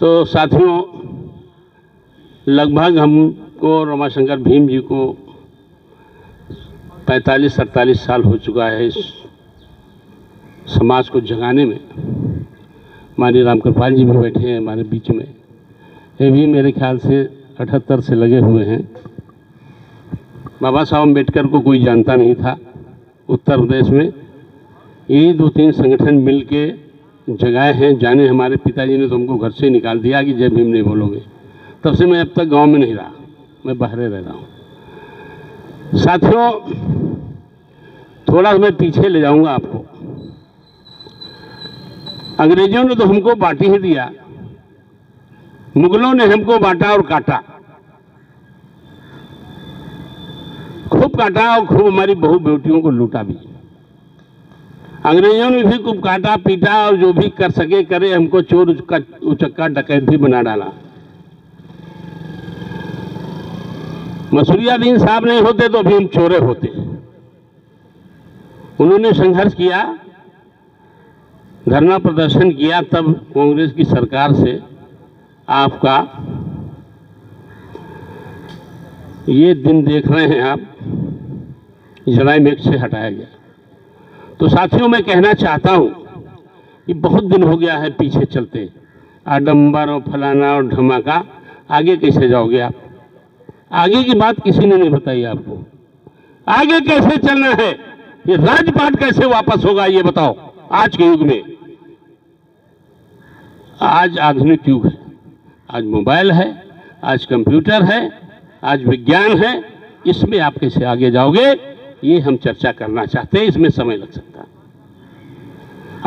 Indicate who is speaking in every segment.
Speaker 1: तो साथियों, लगभग हमको रमाशंकर भीम जी को 45-47 साल हो चुका है इस समाज को जगाने में। माननीय रामकृपाल जी भी बैठे हैं हमारे बीच में, ये भी मेरे ख्याल से 78 से लगे हुए हैं। बाबा साहब अम्बेडकर को कोई जानता नहीं था उत्तर प्रदेश में, ये 2-3 संगठन मिल के जगाए हैं। जाने हमारे पिताजी ने तो हमको घर से निकाल दिया कि जय भीम नहीं बोलोगे, तब से मैं अब तक गांव में नहीं रहा, मैं बाहर रह रहा हूँ। साथियों, थोड़ा मैं पीछे ले जाऊंगा आपको। अंग्रेजों ने तो हमको बांट ही दिया, मुगलों ने हमको बांटा और काटा, खूब काटा और खूब हमारी बहू बेटियों को लूटा भी। अंग्रेजों ने भी खूब काटा पीटा और जो भी कर सके करे, हमको चोर उचक्का डकैत भी बना डाला। मसूरियादीन साहब नहीं होते तो अभी हम चोरे होते। उन्होंने संघर्ष किया, धरना प्रदर्शन किया, तब कांग्रेस की सरकार से आपका ये दिन देख रहे हैं आप, जुलाई में से हटाया गया। तो साथियों, मैं कहना चाहता हूं कि बहुत दिन हो गया है पीछे चलते, आडंबर और फलाना और धमाका, आगे कैसे जाओगे आप? आगे की बात किसी ने नहीं बताई आपको। आगे कैसे चलना है, ये राजपाट कैसे वापस होगा, ये बताओ। आज के युग में, आज आधुनिक युग है, आज मोबाइल है, आज कंप्यूटर है, आज विज्ञान है, इसमें आप कैसे आगे जाओगे, ये हम चर्चा करना चाहते हैं। इसमें समय लग सकता है।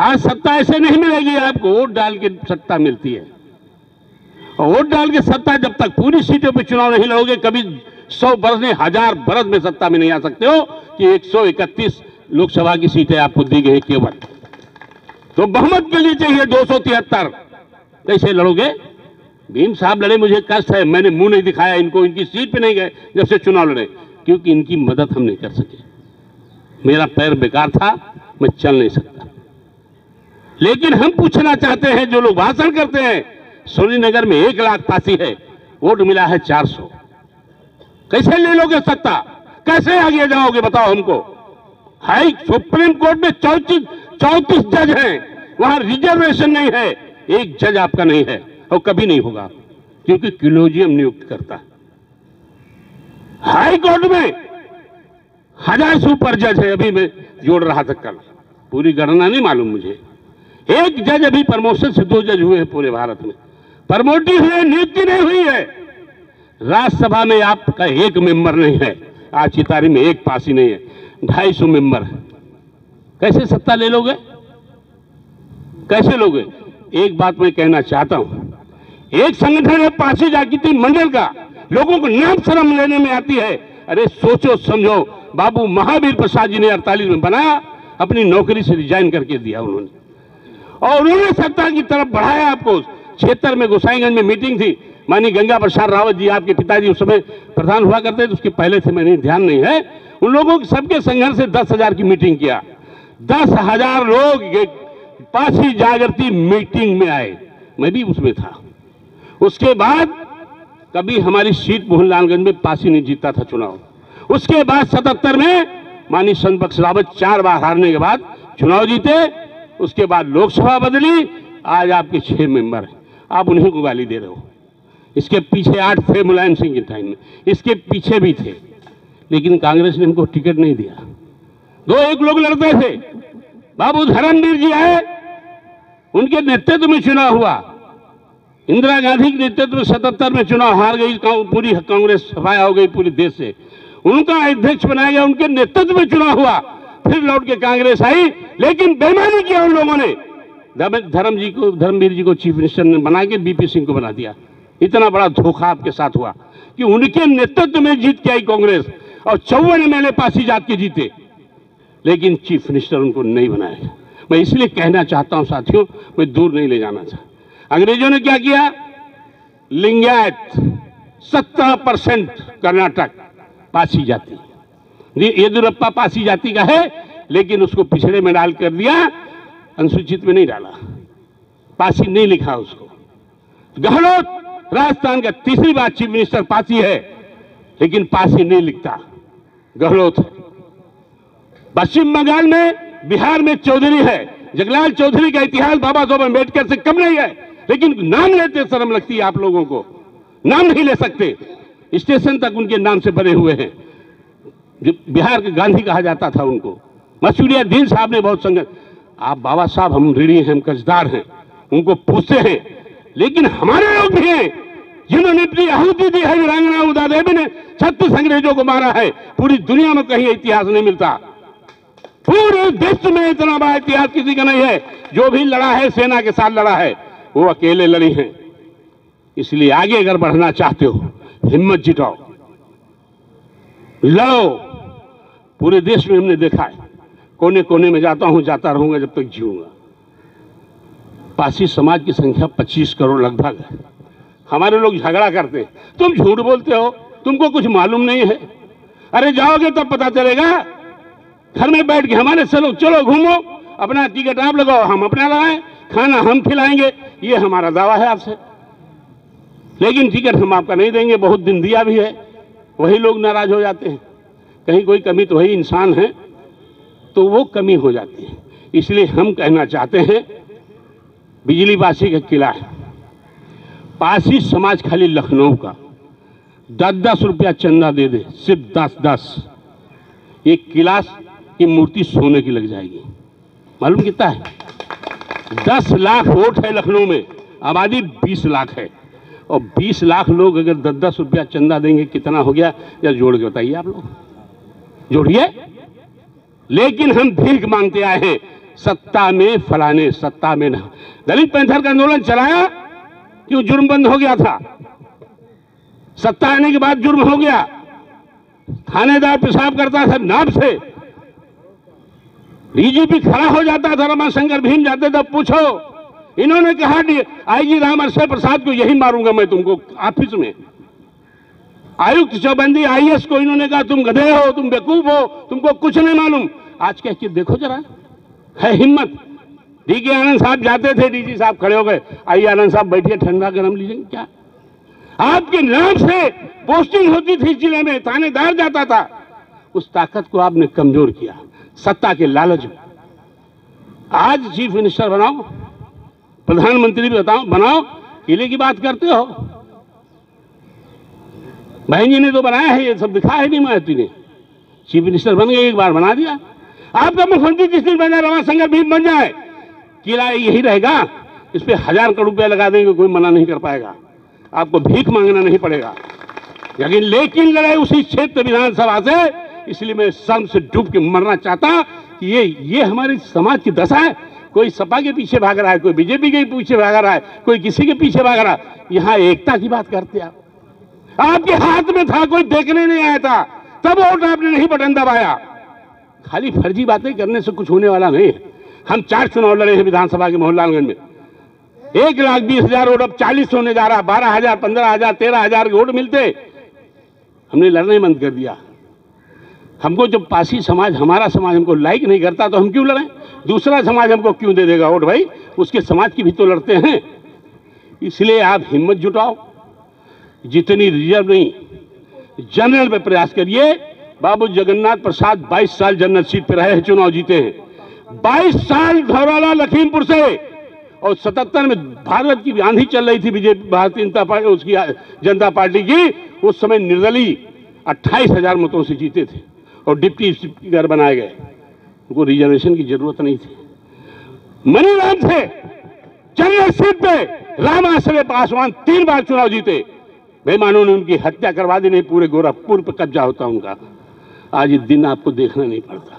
Speaker 1: आज सत्ता ऐसे नहीं मिलेगी आपको, वोट डाल के सत्ता मिलती है, और वोट डाल के सत्ता जब तक पूरी सीटों पे चुनाव नहीं लड़ोगे, कभी 100 बरस में 1000 बरस में सत्ता में नहीं आ सकते हो कि 131 लोकसभा की सीटें आपको दी गई केवल। तो बहुमत के लिए चाहिए 273, कैसे लड़ोगे? भीम साहब लड़े, मुझे कष्ट है, मैंने मुंह नहीं दिखाया इनको, इनकी सीट पे नहीं गए जब से चुनाव लड़े, क्योंकि इनकी मदद हम नहीं कर सके। मेरा पैर बेकार था, मैं चल नहीं सकता। लेकिन हम पूछना चाहते हैं, जो लोग भाषण करते हैं, सोनीनगर में 1 लाख पासी है, वोट मिला है 400, कैसे ले लोगे सत्ता? कैसे आगे जाओगे बताओ हमको? हाई सुप्रीम कोर्ट में 34 जज हैं, वहां रिजर्वेशन नहीं है, एक जज आपका नहीं है और कभी नहीं होगा, क्योंकि कॉलेजियम नियुक्त करता है। हाई कोर्ट में 1000 सुपर जज है, अभी मैं जोड़ रहा था कल, पूरी गणना नहीं मालूम मुझे। एक जज अभी प्रमोशन से 2 जज हुए हैं पूरे भारत में, प्रमोटिव हुए, नियुक्ति नहीं हुई है। राज्यसभा में आपका 1 मेंबर नहीं है, आज की तारीख में 1 पासी नहीं है, 250 मेंबर है, कैसे सत्ता ले लोगे? कैसे लोगे? एक बात मैं कहना चाहता हूं, एक संगठन है पासी जागृति मंडल का, लोगों को नाम शर्म लेने में आती है। अरे सोचो समझो, बाबू महावीर प्रसाद जी ने 48 में बनाया, अपनी नौकरी से रिजाइन करके दिया उन्होंने, और उन्होंने सत्ता की तरफ बढ़ाया आपको। क्षेत्र में गोसाईगंज में मीटिंग थी, माननीय गंगा प्रसाद रावत जी, आपके पिताजी उस समय प्रधान हुआ करते थे, उसके पहले से मैंने ध्यान नहीं है, उन लोगों के सबके संघर्ष से 10,000 की मीटिंग किया। 10,000 लोग पासी जागृति मीटिंग में आए, मैं भी उसमें था। उसके बाद कभी हमारी सीट मोहनलालगंज में पासी नहीं जीता था चुनाव। उसके बाद 77 में माननीय संत बख्श रावत 4 बार हारने के बाद चुनाव जीते। उसके बाद लोकसभा बदली, आज आपके 6 मेंबर हैं, आप उन्हीं को गाली दे रहे हो। इसके पीछे 8 थे मुलायम सिंह के टाइम में, इसके पीछे भी थे, लेकिन कांग्रेस ने इनको टिकट नहीं दिया। 2-1 लोग लड़ते थे, बाबू धर्मवीर जी आए, उनके नेतृत्व में चुनाव हुआ। इंदिरा गांधी के नेतृत्व में 77 में चुनाव हार गई, पूरी कांग्रेस सफाया हो गई पूरे देश से, उनका अध्यक्ष बनाया गया, उनके नेतृत्व में चुनाव हुआ, फिर लौट के कांग्रेस आई, लेकिन बेईमानी किया उन लोगों ने। धर्मवीर जी को चीफ मिनिस्टर ने बना के बीपी सिंह को बना दिया। इतना बड़ा धोखा आपके साथ हुआ कि उनके नेतृत्व में जीत के आई कांग्रेस, और 54 MLA पासी जात के जीते, लेकिन चीफ मिनिस्टर उनको नहीं बनाया। मैं इसलिए कहना चाहता हूं साथियों, मैं दूर नहीं ले जाना चाहता। अंग्रेजों ने क्या किया? लिंगायत 17% कर्नाटक पासी जाति, येदियुरप्पा पासी जाति का है, लेकिन उसको पिछड़े में डाल कर दिया, अनुसूचित में नहीं डाला, पासी नहीं लिखा उसको। गहलोत राजस्थान का तीसरी बार चीफ मिनिस्टर पासी है, लेकिन पासी नहीं लिखता, गहलोत है। पश्चिम बंगाल में, बिहार में चौधरी है। जगलाल चौधरी का इतिहास बाबा साहब अम्बेडकर से कम नहीं है, लेकिन नाम लेते शर्म लगती है आप लोगों को, नाम नहीं ले सकते। स्टेशन तक उनके नाम से बने हुए हैं। बिहार के गांधी कहा जाता था उनको। मसूरिया दीन साहब ने बहुत संघर्ष। आप बाबा साहब हम ऋणी हैं, हम कर्जदार हैं, उनको पूछते हैं, लेकिन हमारे लोग भी हैं जिन्होंने अपनी आहुति दी है। वीरांगना उदा देवी ने 36 अंग्रेजों को मारा है। पूरी दुनिया में कहीं इतिहास नहीं मिलता, पूरे विश्व में इतना बड़ा इतिहास किसी का नहीं है। जो भी लड़ा है सेना के साथ लड़ा है, वो अकेले लड़ी हैं। इसलिए आगे अगर बढ़ना चाहते हो, हिम्मत जुटाओ, लड़ो। पूरे देश में हमने देखा है, कोने कोने में जाता हूं, जाता रहूंगा जब तक जीऊंगा। पासी समाज की संख्या 25 करोड़ लगभग है। हमारे लोग झगड़ा करते, तुम झूठ बोलते हो, तुमको कुछ मालूम नहीं है। अरे जाओगे तब पता चलेगा। घर में बैठ के हमारे से लोग चलो घूमो, अपना टिकट आप लगाओ, हम अपना लगाएं, खाना हम खिलाएंगे, ये हमारा दावा है आपसे। लेकिन टिकट हम आपका नहीं देंगे। बहुत दिन दिया भी है, वही लोग नाराज हो जाते हैं। कहीं कोई कमी तो वही इंसान है, तो वो कमी हो जाती है। इसलिए हम कहना चाहते हैं, बिजली पासी का किला है, पासी समाज खाली लखनऊ का 10-10 रुपया चंदा दे दे, सिर्फ 10-10, एक किला की मूर्ति सोने की लग जाएगी। मालूम कितना है? 10 लाख वोट है लखनऊ में, आबादी 20 लाख है, और 20 लाख लोग अगर 10-10 रुपया चंदा देंगे, कितना हो गया? या जोड़ के बताइए आप लोग, जोड़िए। लेकिन हम भीख मांगते आए हैं, सत्ता में फलाने, सत्ता में ना। दलित पैंथर का आंदोलन चलाया, क्यों? जुर्म बंद हो गया था। सत्ता आने के बाद जुर्म हो गया। थानेदार पेशाब करता था नाम से, डीजीपी खड़ा हो जाता था, रमाशंकर भीम जाते थे, पूछो। इन्होंने कहा आईजी राम अरशद प्रसाद को यही मारूंगा मैं तुमको ऑफिस में। आयुक्त चौबंदी आईएएस को इन्होंने कहा तुम गधे हो, तुम बेवकूफ हो, तुमको कुछ नहीं मालूम। आज कह के देखो जरा, है हिम्मत। डीके आनंद साहब जाते थे, डीजी साहब खड़े हो गए, आइए आनंद साहब बैठिए, ठंडा गरम लीजिए। क्या आपके नाम से पोस्टिंग होती थी जिले में, थानेदार जाता था। उस ताकत को आपने कमजोर किया सत्ता के लालच में। आज चीफ मिनिस्टर बनाओ, प्रधानमंत्री भी बनाओ, किले की बात करते हो। बहन जी ने तो बनाया है, ये सब दिखा है नहीं। मायावती ने चीफ मिनिस्टर बन गए, एक बार बना दिया। आपका मुख्यमंत्री जिस दिन बन जाए, रमाशंकर भीम बन जाए, किला यही रहेगा। इस पे 1000 करोड़ रुपया लगा देंगे, कोई मना नहीं कर पाएगा, आपको भीख मांगना नहीं पड़ेगा। लेकिन लड़ाई उसी क्षेत्र विधानसभा से। इसलिए मैं शर्म से डूब के मरना चाहता कि ये हमारे समाज की दशा है। कोई सपा के पीछे भाग रहा है, कोई बीजेपी के पीछे भाग रहा है, कोई किसी के पीछे भाग रहा है। यहाँ एकता की बात करते आप। आपके हाथ में था, कोई देखने नहीं आया था, तब वोट आपने नहीं बटन दबाया। खाली फर्जी बातें करने से कुछ होने वाला नहीं है। हम 4 चुनाव लड़े हैं विधानसभा के मोहनलालगंज में, 1,20,000 वोट अब 40 होने जा रहा। 12,000, 15,000, 13,000 वोट मिलते, हमने लड़ने बंद कर दिया। हमको जब पासी समाज, हमारा समाज हमको लाइक नहीं करता तो हम क्यों लड़ें? दूसरा समाज हमको क्यों दे देगा वोट? भाई उसके समाज की भी तो लड़ते हैं। इसलिए आप हिम्मत जुटाओ, जितनी रिजर्व नहीं जनरल पे प्रयास करिए। बाबू जगन्नाथ प्रसाद 22 साल जनरल सीट पे रहे हैं, चुनाव जीते हैं। 22 साल धौराला लखीमपुर से, और 77 में भारत की आंधी चल रही थी, बीजेपी भारतीय जनता पार्टी, उसकी जनता पार्टी की। उस समय निर्दलीय 28,000 मतों से जीते थे और डिप्टी स्पीकर बनाए गए। उनको रिजर्वेशन की जरूरत नहीं थी। मनीराम से जनरल सीट पे रामाश्रय पासवान 3 बार चुनाव जीते। बेईमानों ने उनकी हत्या करवा दी, नहीं पूरे गोरखपुर पर कब्जा होता उनका। आज ये दिन आपको देखना नहीं पड़ता,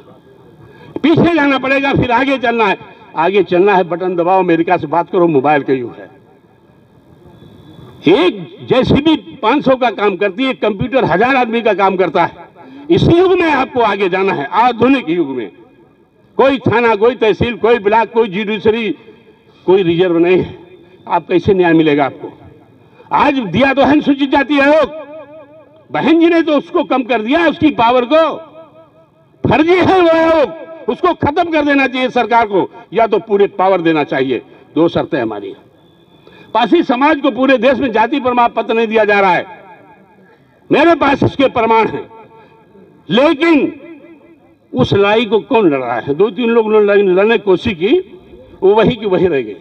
Speaker 1: पीछे जाना पड़ेगा, फिर आगे चलना है। आगे चलना है, बटन दबाओ, अमेरिका से बात करो, मोबाइल का युग है। एक जेसीबी 500 का काम करती है, कंप्यूटर 1000 आदमी का काम करता है। इस युग में आपको आगे जाना है, आधुनिक युग में। कोई थाना, कोई तहसील, कोई ब्लॉक, कोई जुडिशरी, कोई रिजर्व नहीं है। आप कैसे न्याय मिलेगा आपको? आज दिया तो है अनुसूचित जाति आयोग, बहन जी ने तो उसको कम कर दिया, उसकी पावर को। फर्जी है वो आयोग, उसको खत्म कर देना चाहिए सरकार को, या तो पूरे पावर देना चाहिए। 2 शर्तें हमारी। पासी समाज को पूरे देश में जाति प्रमाण पत्र नहीं दिया जा रहा है, मेरे पास इसके प्रमाण हैं। लेकिन उस लड़ाई को कौन लड़ रहा है? 2-3 लोग लड़ने की कोशिश की, वो वही की वही रह गई।